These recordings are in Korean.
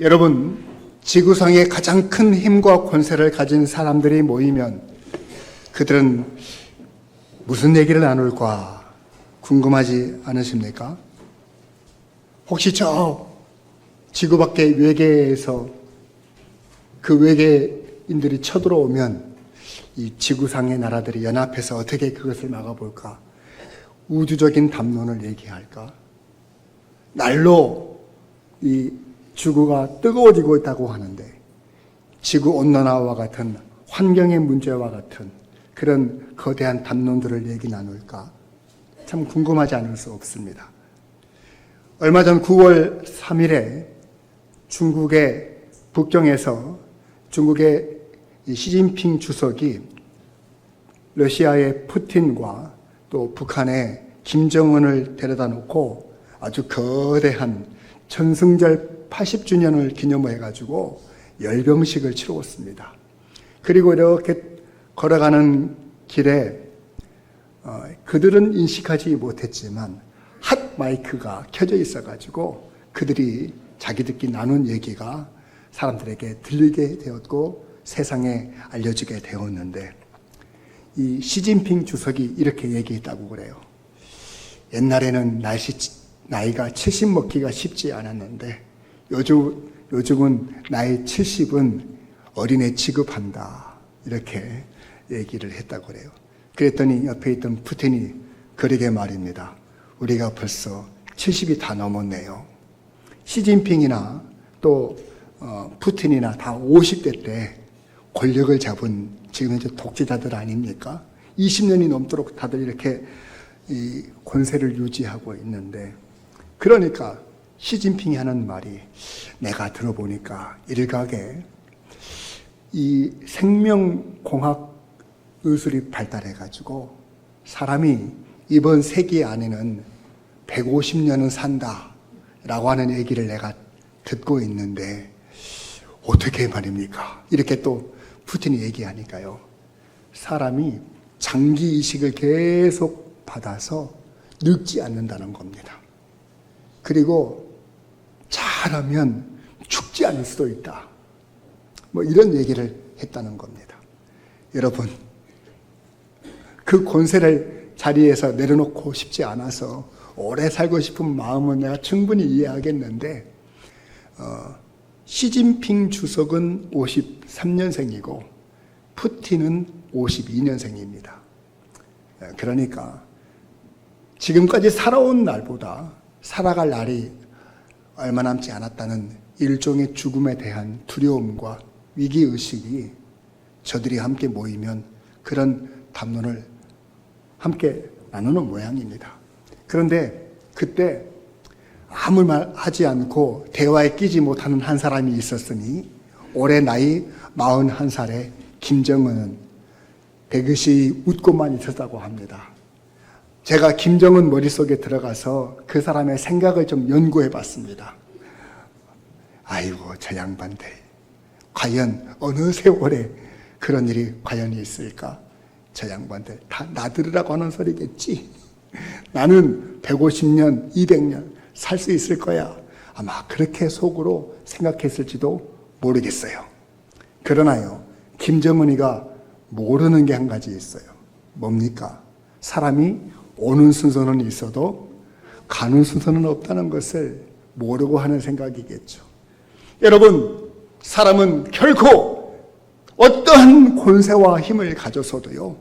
여러분, 지구상에 가장 큰 힘과 권세를 가진 사람들이 모이면 그들은 무슨 얘기를 나눌까 궁금하지 않으십니까? 혹시 저 지구 밖의 외계에서 그 외계인들이 쳐들어오면 이 지구상의 나라들이 연합해서 어떻게 그것을 막아볼까? 우주적인 담론을 얘기할까? 날로 이 지구가 뜨거워지고 있다고 하는데 지구 온난화와 같은 환경의 문제와 같은 그런 거대한 담론들을 얘기 나눌까? 참 궁금하지 않을 수 없습니다. 얼마 전 9월 3일에 중국의 북경에서 중국의 시진핑 주석이 러시아의 푸틴과 또 북한의 김정은을 데려다 놓고 아주 거대한 천승절 80주년을 기념해가지고 열병식을 치루었습니다. 그리고 이렇게 걸어가는 길에 그들은 인식하지 못했지만 핫 마이크가 켜져 있어가지고 그들이 자기들끼리 나눈 얘기가 사람들에게 들리게 되었고 세상에 알려지게 되었는데 이 시진핑 주석이 이렇게 얘기했다고 그래요. 옛날에는 나이가 70 먹기가 쉽지 않았는데 요즘은 나이 70은 어린애 취급한다. 이렇게 얘기를 했다고 그래요. 그랬더니 옆에 있던 푸틴이 그러게 말입니다. 우리가 벌써 70이 다 넘었네요. 시진핑이나 또 푸틴이나 다 50대 때 권력을 잡은 지금 현재 독재자들 아닙니까? 20년이 넘도록 다들 이렇게 이 권세를 유지하고 있는데 그러니까 시진핑이 하는 말이 내가 들어보니까 일각에 이 생명공학 의술이 발달해가지고 사람이 이번 세기 안에는 150년은 산다 라고 하는 얘기를 내가 듣고 있는데 어떻게 말입니까? 이렇게 또 푸틴이 얘기하니까요. 사람이 장기 이식을 계속 받아서 늙지 않는다는 겁니다. 그리고 잘하면 죽지 않을 수도 있다. 뭐 이런 얘기를 했다는 겁니다. 여러분, 그 권세를 자리에서 내려놓고 싶지 않아서 오래 살고 싶은 마음은 내가 충분히 이해하겠는데 시진핑 주석은 53년생이고 푸틴은 52년생입니다. 그러니까 지금까지 살아온 날보다 살아갈 날이 얼마 남지 않았다는 일종의 죽음에 대한 두려움과 위기의식이 저들이 함께 모이면 그런 담론을 함께 나누는 모양입니다. 그런데 그때 아무 말 하지 않고 대화에 끼지 못하는 한 사람이 있었으니 올해 나이 41살의 김정은은 대긋이 웃고만 있었다고 합니다. 제가 김정은 머릿속에 들어가서 그 사람의 생각을 좀 연구해 봤습니다. 아이고 저 양반들 과연 어느 세월에 그런 일이 과연 있을까? 저 양반들 다 나들으라고 하는 소리겠지. 나는 150년, 200년 살 수 있을 거야. 아마 그렇게 속으로 생각했을지도 모르겠어요. 그러나요, 김정은이가 모르는 게 한 가지 있어요. 뭡니까? 사람이 오는 순서는 있어도 가는 순서는 없다는 것을 모르고 하는 생각이겠죠. 여러분, 사람은 결코 어떠한 권세와 힘을 가져서도요,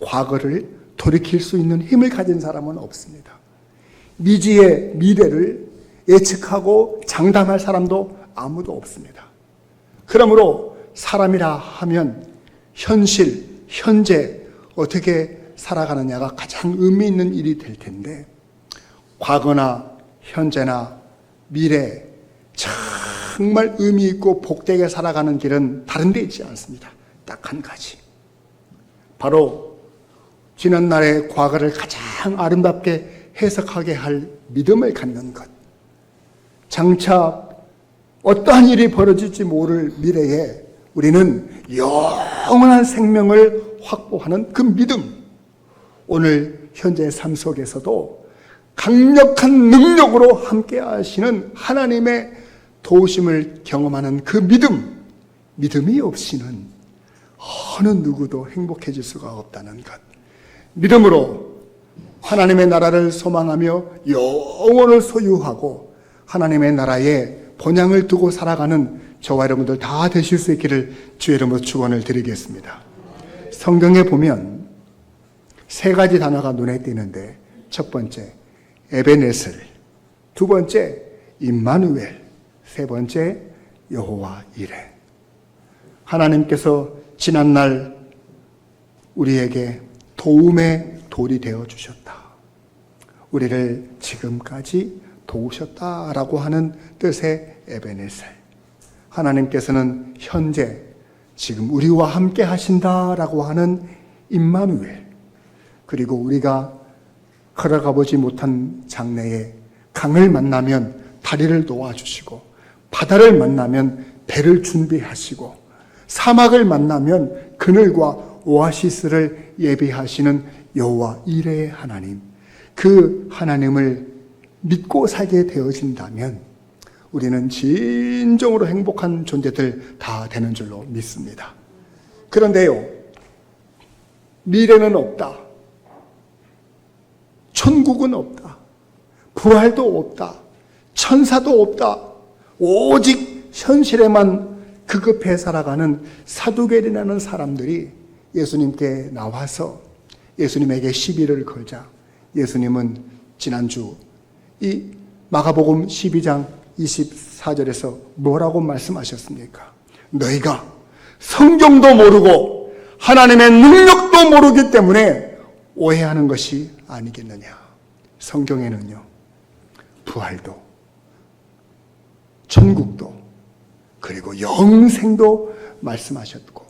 과거를 돌이킬 수 있는 힘을 가진 사람은 없습니다. 미지의 미래를 예측하고 장담할 사람도 아무도 없습니다. 그러므로 사람이라 하면 현실, 현재 어떻게 살아가느냐가 가장 의미 있는 일이 될 텐데 과거나 현재나 미래 정말 의미 있고 복되게 살아가는 길은 다른 데 있지 않습니다. 딱 한 가지. 바로 지난날의 과거를 가장 아름답게 해석하게 할 믿음을 갖는 것. 장차 어떠한 일이 벌어질지 모를 미래에 우리는 영원한 생명을 확보하는 그 믿음. 오늘 현재 삶 속에서도 강력한 능력으로 함께 하시는 하나님의 도우심을 경험하는 그 믿음이 없이는 어느 누구도 행복해질 수가 없다는 것. 믿음으로 하나님의 나라를 소망하며 영원을 소유하고 하나님의 나라에 본향을 두고 살아가는 저와 여러분들 다 되실 수 있기를 주의 이름으로 축원을 드리겠습니다. 성경에 보면 세 가지 단어가 눈에 띄는데, 첫 번째 에베네셀, 두 번째 임마누엘, 세 번째 여호와 이레. 하나님께서 지난날 우리에게 도움의 돌이 되어 주셨다. 우리를 지금까지 도우셨다라고 하는 뜻의 에베네셀. 하나님께서는 현재 지금 우리와 함께 하신다라고 하는 임마누엘. 그리고 우리가 걸어가 보지 못한 장래에 강을 만나면 다리를 놓아주시고, 바다를 만나면 배를 준비하시고, 사막을 만나면 그늘과 오아시스를 예비하시는 여호와 이레의 하나님, 그 하나님을 믿고 살게 되어진다면 우리는 진정으로 행복한 존재들 다 되는 줄로 믿습니다. 그런데요, 미래는 없다, 천국은 없다, 부활도 없다, 천사도 없다, 오직 현실에만 급급해 살아가는 사두개인이라는 사람들이 예수님께 나와서 예수님에게 시비를 걸자 예수님은 지난주 이 마가복음 12장 24절에서 뭐라고 말씀하셨습니까? 너희가 성경도 모르고 하나님의 능력도 모르기 때문에 오해하는 것이 아니겠느냐. 성경에는요, 부활도 천국도 그리고 영생도 말씀하셨고,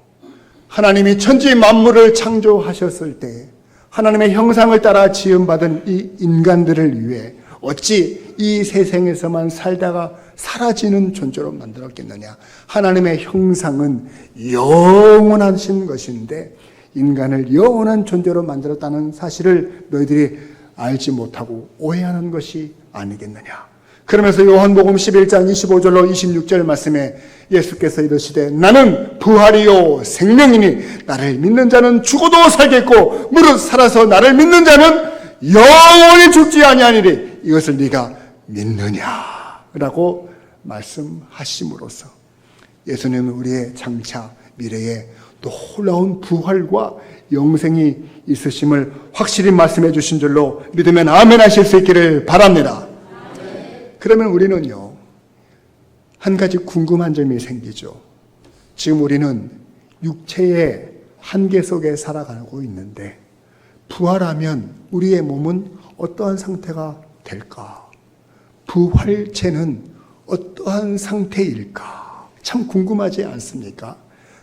하나님이 천지 만물을 창조하셨을 때 하나님의 형상을 따라 지음받은 이 인간들을 위해 어찌 이 세상에서만 살다가 사라지는 존재로 만들었겠느냐. 하나님의 형상은 영원하신 것인데 인간을 영원한 존재로 만들었다는 사실을 너희들이 알지 못하고 오해하는 것이 아니겠느냐. 그러면서 요한복음 11장 25절로 26절 말씀에 예수께서 이르시되 나는 부활이요 생명이니 나를 믿는 자는 죽어도 살겠고 무릇 살아서 나를 믿는 자는 영원히 죽지 아니하니리. 이것을 네가 믿느냐라고 말씀하심으로써 예수님은 우리의 장차 미래에 놀라운 부활과 영생이 있으심을 확실히 말씀해 주신 줄로 믿으면 아멘 하실 수 있기를 바랍니다. 그러면 우리는요, 한 가지 궁금한 점이 생기죠. 지금 우리는 육체의 한계 속에 살아가고 있는데 부활하면 우리의 몸은 어떠한 상태가 될까? 부활체는 어떠한 상태일까? 참 궁금하지 않습니까?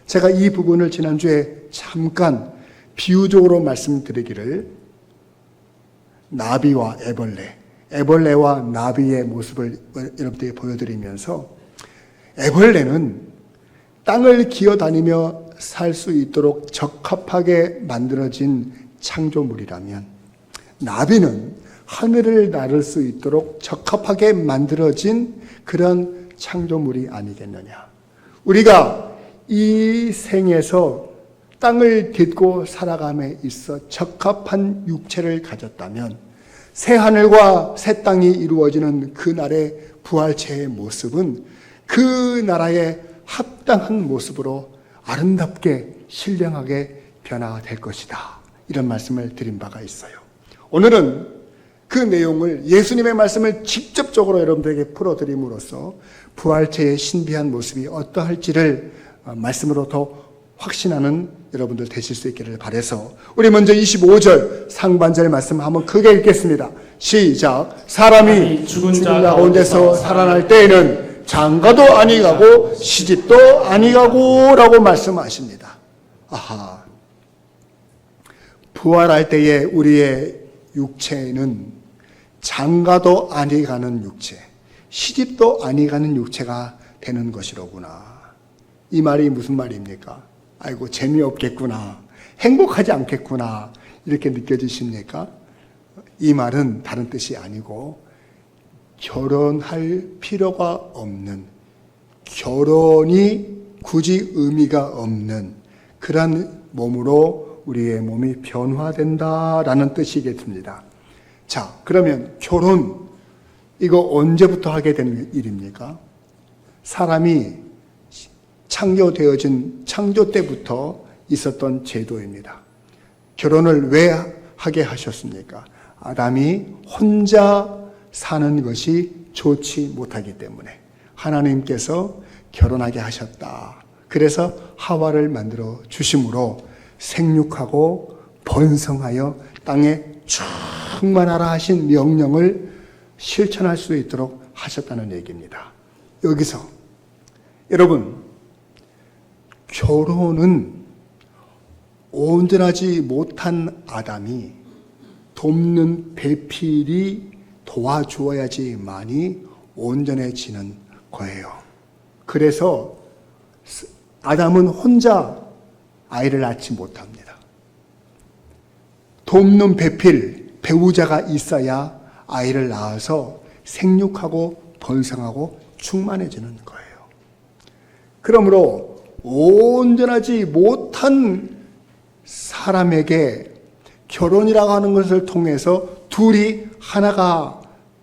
제가 이 부분을 지난주에 잠깐 비유적으로 말씀드리기를, 나비와 애벌레와 나비의 모습을 여러분들에게 보여드리면서, 애벌레는 땅을 기어다니며 살 수 있도록 적합하게 만들어진 창조물이라면 나비는 하늘을 나를 수 있도록 적합하게 만들어진 그런 창조물이 아니겠느냐. 우리가 이 생에서 땅을 딛고 살아감에 있어 적합한 육체를 가졌다면 새 하늘과 새 땅이 이루어지는 그날의 부활체의 모습은 그 나라의 합당한 모습으로 아름답게 신령하게 변화될 것이다. 이런 말씀을 드린 바가 있어요. 오늘은 그 내용을, 예수님의 말씀을 직접적으로 여러분들에게 풀어드림으로써 부활체의 신비한 모습이 어떠할지를 말씀으로 더 확신하는 여러분들 되실 수 있기를 바라서 우리 먼저 25절 상반절 말씀 한번 크게 읽겠습니다. 시작. 사람이 죽은 자 가운데서 살아날 때에는 장가도 아니가고 시집도 아니가고 라고 말씀하십니다. 아하, 부활할 때에 우리의 육체는 장가도 아니가는 육체, 시집도 아니가는 육체가 되는 것이로구나. 이 말이 무슨 말입니까? 아이고 재미없겠구나, 행복하지 않겠구나, 이렇게 느껴지십니까? 이 말은 다른 뜻이 아니고 결혼할 필요가 없는 결혼이 굳이 의미가 없는 그런 몸으로 우리의 몸이 변화된다라는 뜻이겠습니다. 자, 그러면 결혼, 이거 언제부터 하게 되는 일입니까? 사람이 창조 때부터 있었던 제도입니다. 결혼을 왜 하게 하셨습니까? 아담이 혼자 사는 것이 좋지 못하기 때문에 하나님께서 결혼하게 하셨다. 그래서 하와를 만들어 주심으로 생육하고 번성하여 땅에 충만하라 하신 명령을 실천할 수 있도록 하셨다는 얘기입니다. 여기서 여러분, 결혼은 온전하지 못한 아담이 돕는 배필이 도와주어야지만이 온전해지는 거예요. 그래서 아담은 혼자 아이를 낳지 못합니다. 돕는 배필, 배우자가 있어야 아이를 낳아서 생육하고 번성하고 충만해지는 거예요. 그러므로 온전하지 못한 사람에게 결혼이라고 하는 것을 통해서 둘이 하나가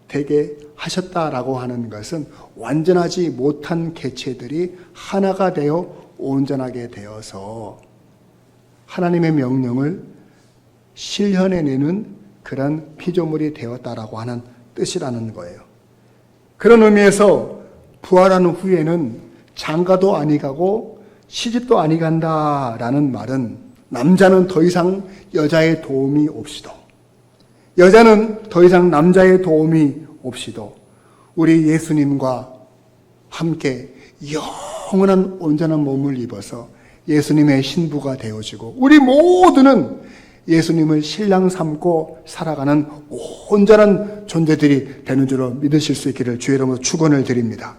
되게 하셨다라고 하는 것은 완전하지 못한 개체들이 하나가 되어 온전하게 되어서 하나님의 명령을 실현해내는 그런 피조물이 되었다라고 하는 뜻이라는 거예요. 그런 의미에서 부활한 후에는 장가도 아니 가고 시집도 아니 간다라는 말은 남자는 더 이상 여자의 도움이 없이도, 여자는 더 이상 남자의 도움이 없이도 우리 예수님과 함께 영원한 온전한 몸을 입어서 예수님의 신부가 되어지고 우리 모두는 예수님을 신랑 삼고 살아가는 온전한 존재들이 되는 줄로 믿으실 수 있기를 주의 이름으로 축원을 드립니다.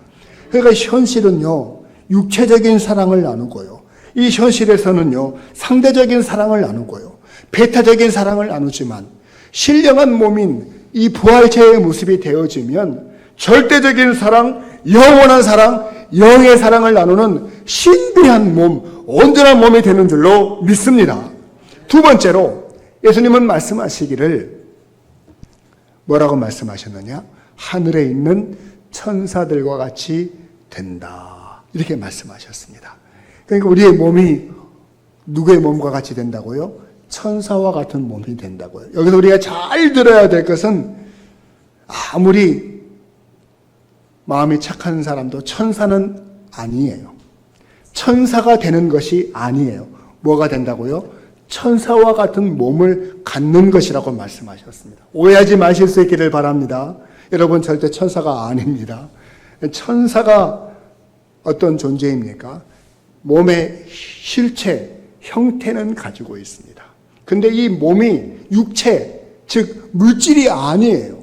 그러니까 현실은요, 육체적인 사랑을 나누고요, 이 현실에서는요, 상대적인 사랑을 나누고요, 배타적인 사랑을 나누지만 신령한 몸인 이 부활체의 모습이 되어지면 절대적인 사랑, 영원한 사랑, 영의 사랑을 나누는 신비한 몸, 온전한 몸이 되는 줄로 믿습니다. 두 번째로 예수님은 말씀하시기를 뭐라고 말씀하셨느냐? 하늘에 있는 천사들과 같이 된다. 이렇게 말씀하셨습니다. 그러니까 우리의 몸이 누구의 몸과 같이 된다고요? 천사와 같은 몸이 된다고요. 여기서 우리가 잘 들어야 될 것은 아무리 마음이 착한 사람도 천사는 아니에요. 천사가 되는 것이 아니에요. 뭐가 된다고요? 천사와 같은 몸을 갖는 것이라고 말씀하셨습니다. 오해하지 마실 수 있기를 바랍니다. 여러분 절대 천사가 아닙니다. 천사가 어떤 존재입니까? 몸의 실체, 형태는 가지고 있습니다. 근데 이 몸이 육체, 즉 물질이 아니에요.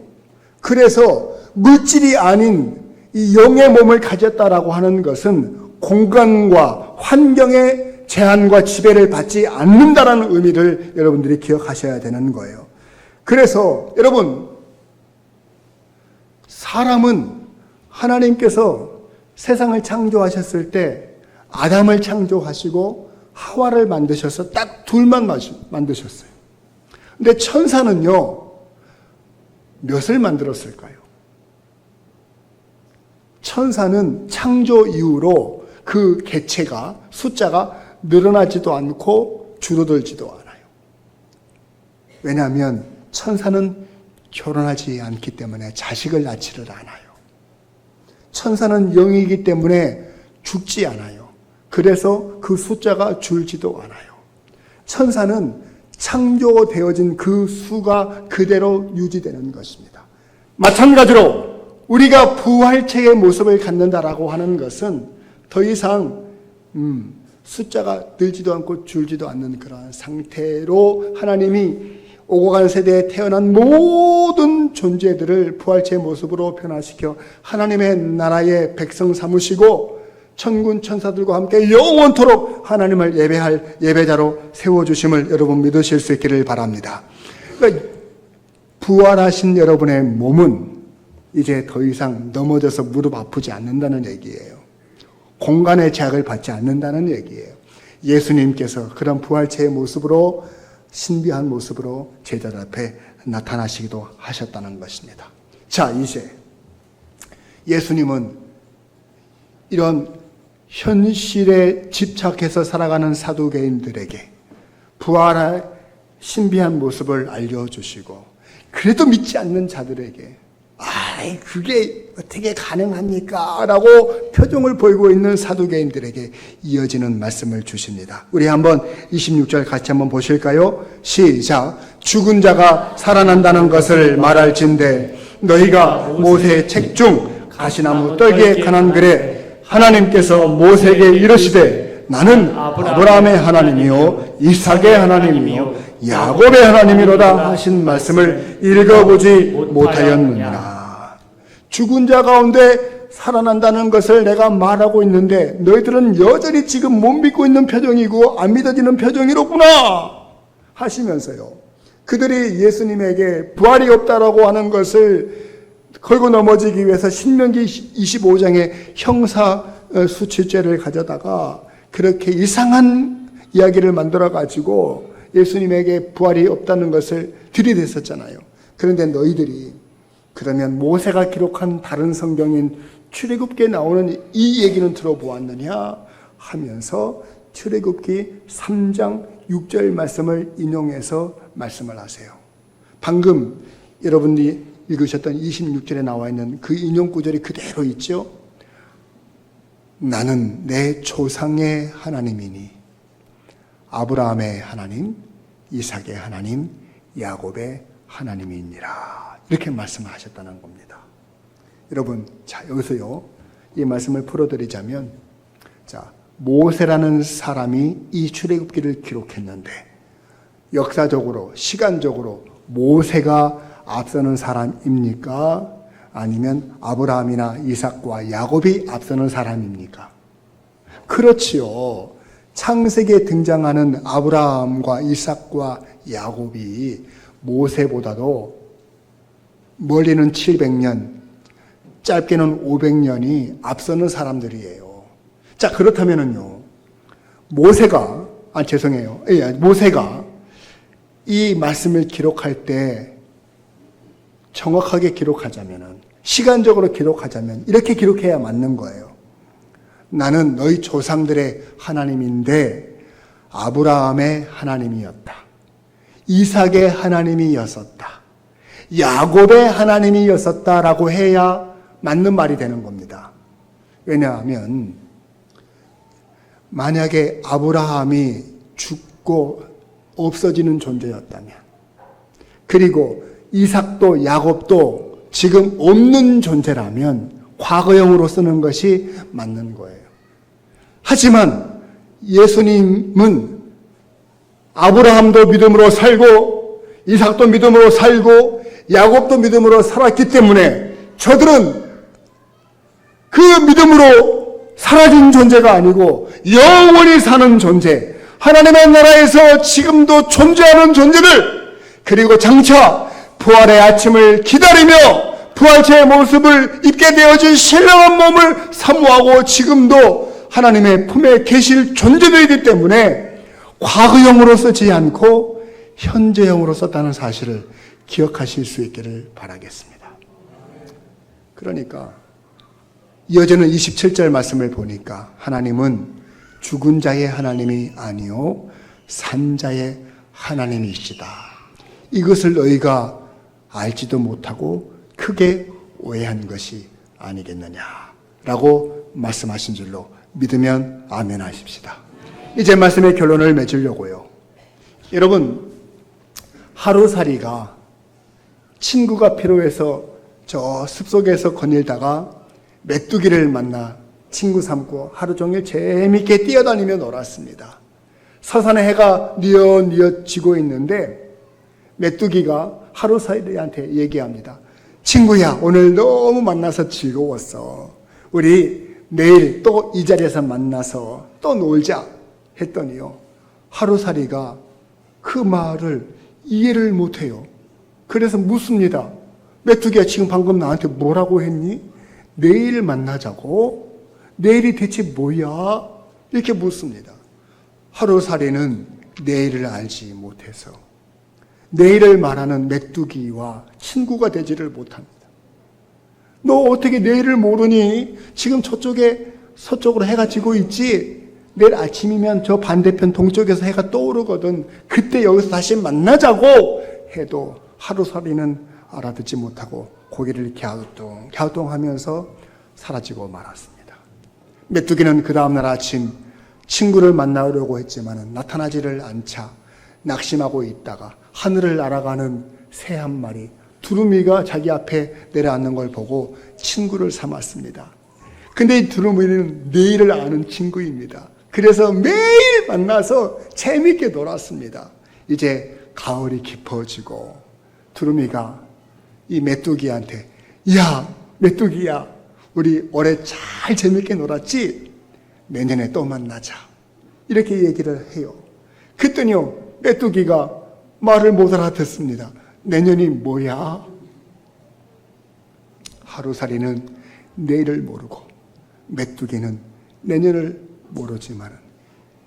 그래서 물질이 아닌 이 영의 몸을 가졌다라고 하는 것은 공간과 환경의 제한과 지배를 받지 않는다라는 의미를 여러분들이 기억하셔야 되는 거예요. 그래서 여러분, 사람은 하나님께서 세상을 창조하셨을 때 아담을 창조하시고 하와를 만드셔서 딱 둘만 만드셨어요. 근데 천사는요, 몇을 만들었을까요? 천사는 창조 이후로 그 개체가, 숫자가 늘어나지도 않고 줄어들지도 않아요. 왜냐하면 천사는 결혼하지 않기 때문에 자식을 낳지를 않아요. 천사는 영이기 때문에 죽지 않아요. 그래서 그 숫자가 줄지도 않아요. 천사는 창조되어진 그 수가 그대로 유지되는 것입니다. 마찬가지로 우리가 부활체의 모습을 갖는다라고 하는 것은 더 이상 숫자가 늘지도 않고 줄지도 않는 그러한 상태로 하나님이 오고 가는 세대에 태어난 모든 존재들을 부활체의 모습으로 변화시켜 하나님의 나라의 백성 삼으시고 천군 천사들과 함께 영원토록 하나님을 예배할 예배자로 세워주심을 여러분 믿으실 수 있기를 바랍니다. 그러니까 부활하신 여러분의 몸은 이제 더 이상 넘어져서 무릎 아프지 않는다는 얘기예요. 공간의 제약을 받지 않는다는 얘기예요. 예수님께서 그런 부활체의 모습으로, 신비한 모습으로 제자들 앞에 나타나시기도 하셨다는 것입니다. 자, 이제 예수님은 이런 현실에 집착해서 살아가는 사두개인들에게 부활의 신비한 모습을 알려주시고, 그래도 믿지 않는 자들에게 그게 어떻게 가능합니까? 라고 표정을 보이고 있는 사두개인들에게 이어지는 말씀을 주십니다. 우리 한번 26절 같이 한번 보실까요? 시작. 죽은 자가 살아난다는 것을 말할진대 너희가 모세의 책 중 가시나무 떨기에 관한 글에 하나님께서 모세에게 이르시되 나는 아브라함의 하나님이요 이삭의 하나님이요 야곱의 하나님이로다 하신 말씀을 읽어보지 못하였느니라. 죽은 자 가운데 살아난다는 것을 내가 말하고 있는데 너희들은 여전히 지금 못 믿고 있는 표정이고 안 믿어지는 표정이로구나 하시면서요, 그들이 예수님에게 부활이 없다라고 하는 것을 걸고 넘어지기 위해서 신명기 25장의 형사수치죄를 가져다가 그렇게 이상한 이야기를 만들어 가지고 예수님에게 부활이 없다는 것을 들이댔었잖아요. 그런데 너희들이 그러면 모세가 기록한 다른 성경인 출애굽기에 나오는 이 얘기는 들어보았느냐 하면서 출애굽기 3장 6절 말씀을 인용해서 말씀을 하세요. 방금 여러분들이 읽으셨던 26절에 나와 있는 그 인용 구절이 그대로 있죠. 나는 내 조상의 하나님이니 아브라함의 하나님, 이삭의 하나님, 야곱의 하나님이니라. 이렇게 말씀을 하셨다는 겁니다. 여러분, 자, 여기서요, 이 말씀을 풀어드리자면, 자, 모세라는 사람이 이 출애굽기를 기록했는데, 역사적으로, 시간적으로 모세가 앞서는 사람입니까? 아니면 아브라함이나 이삭과 야곱이 앞서는 사람입니까? 그렇지요. 창세기에 등장하는 아브라함과 이삭과 야곱이 모세보다도 멀리는 700년, 짧게는 500년이 앞서는 사람들이에요. 자, 그렇다면은요, 모세가 이 말씀을 기록할 때 정확하게 기록하자면은, 시간적으로 기록하자면 이렇게 기록해야 맞는 거예요. 나는 너희 조상들의 하나님인데 아브라함의 하나님이었다. 이삭의 하나님이었었다. 야곱의 하나님이었었다라고 해야 맞는 말이 되는 겁니다. 왜냐하면 만약에 아브라함이 죽고 없어지는 존재였다면, 그리고 이삭도 야곱도 지금 없는 존재라면 과거형으로 쓰는 것이 맞는 거예요. 하지만 예수님은 아브라함도 믿음으로 살고 이삭도 믿음으로 살고 야곱도 믿음으로 살았기 때문에 저들은 그 믿음으로 사라진 존재가 아니고 영원히 사는 존재, 하나님의 나라에서 지금도 존재하는 존재들, 그리고 장차 부활의 아침을 기다리며 부활체의 모습을 입게 되어진 신령한 몸을 사모하고 지금도 하나님의 품에 계실 존재들이기 때문에 과거형으로 쓰지 않고 현재형으로 썼다는 사실을 기억하실 수 있기를 바라겠습니다. 그러니까 이어지는 27절 말씀을 보니까 하나님은 죽은 자의 하나님이 아니요 산 자의 하나님이시다. 이것을 너희가 알지도 못하고 크게 오해한 것이 아니겠느냐라고 말씀하신 줄로 믿으면 아멘 하십시다. 이제 말씀의 결론을 맺으려고요. 여러분, 하루살이가 친구가 필요해서 저 숲속에서 거닐다가 메뚜기를 만나 친구 삼고 하루 종일 재미있게 뛰어다니며 놀았습니다. 서산의 해가 뉘엿뉘엿 지고 있는데 메뚜기가 하루살이한테 얘기합니다. 친구야, 오늘 너무 만나서 즐거웠어. 우리 내일 또 이 자리에서 만나서 또 놀자 했더니요, 하루살이가 그 말을 이해를 못해요. 그래서 묻습니다. 메뚜기야, 지금 방금 나한테 뭐라고 했니? 내일 만나자고? 내일이 대체 뭐야? 이렇게 묻습니다. 하루살이는 내일을 알지 못해서 내일을 말하는 메뚜기와 친구가 되지를 못합니다. 너 어떻게 내일을 모르니? 지금 저쪽에 서쪽으로 해가 지고 있지? 내일 아침이면 저 반대편 동쪽에서 해가 떠오르거든. 그때 여기서 다시 만나자고 해도 하루살이는 알아듣지 못하고 고개를 갸우뚱하면서 사라지고 말았습니다. 메뚜기는 그 다음날 아침 친구를 만나려고 했지만 나타나지를 않자 낙심하고 있다가 하늘을 날아가는 새 한 마리 두루미가 자기 앞에 내려앉는 걸 보고 친구를 삼았습니다. 근데 이 두루미는 내일을 아는 친구입니다. 그래서 매일 만나서 재밌게 놀았습니다. 이제 가을이 깊어지고 두루미가 이 메뚜기한테 야 메뚜기야 우리 올해 잘 재밌게 놀았지? 내년에 또 만나자 이렇게 얘기를 해요. 그랬더니요 메뚜기가 말을 못 알아듣습니다. 내년이 뭐야? 하루살이는 내일을 모르고 메뚜기는 내년을 모르지만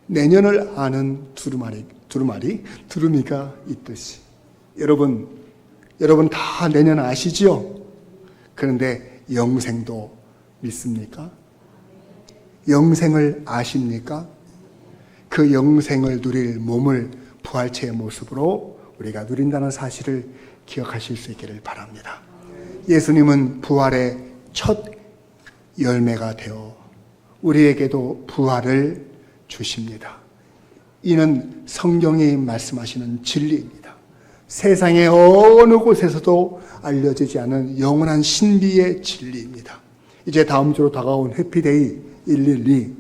내년을 아는 두루미가 있듯이 여러분 다 내년 아시지요? 그런데 영생도 믿습니까? 영생을 아십니까? 그 영생을 누릴 몸을 부활체의 모습으로 우리가 누린다는 사실을 기억하실 수 있기를 바랍니다. 예수님은 부활의 첫 열매가 되어 우리에게도 부활을 주십니다. 이는 성경이 말씀하시는 진리입니다. 세상의 어느 곳에서도 알려지지 않은 영원한 신비의 진리입니다. 이제 다음 주로 다가온 해피데이 112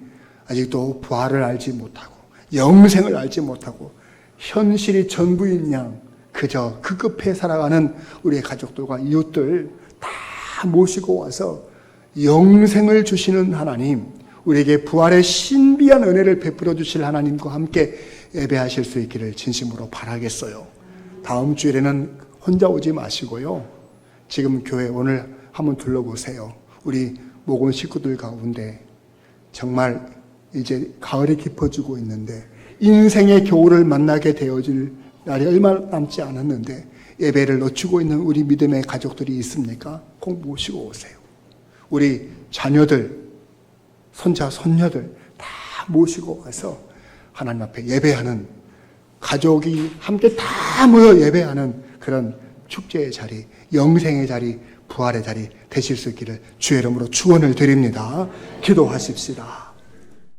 아직도 부활을 알지 못하고 영생을 알지 못하고 현실이 전부인 양 그저 급급해 살아가는 우리의 가족들과 이웃들 다 모시고 와서 영생을 주시는 하나님, 우리에게 부활의 신비한 은혜를 베풀어 주실 하나님과 함께 예배하실 수 있기를 진심으로 바라겠어요. 다음 주일에는 혼자 오지 마시고요. 지금 교회 오늘 한번 둘러보세요. 우리 모금 식구들 가운데 정말 이제 가을이 깊어지고 있는데 인생의 겨울을 만나게 되어질 날이 얼마 남지 않았는데 예배를 놓치고 있는 우리 믿음의 가족들이 있습니까? 꼭 모시고 오세요. 우리 자녀들, 손자, 손녀들 다 모시고 와서 하나님 앞에 예배하는 가족이 함께 다 모여 예배하는 그런 축제의 자리, 영생의 자리, 부활의 자리 되실 수 있기를 주의 이름으로 축원을 드립니다. 기도하십시다.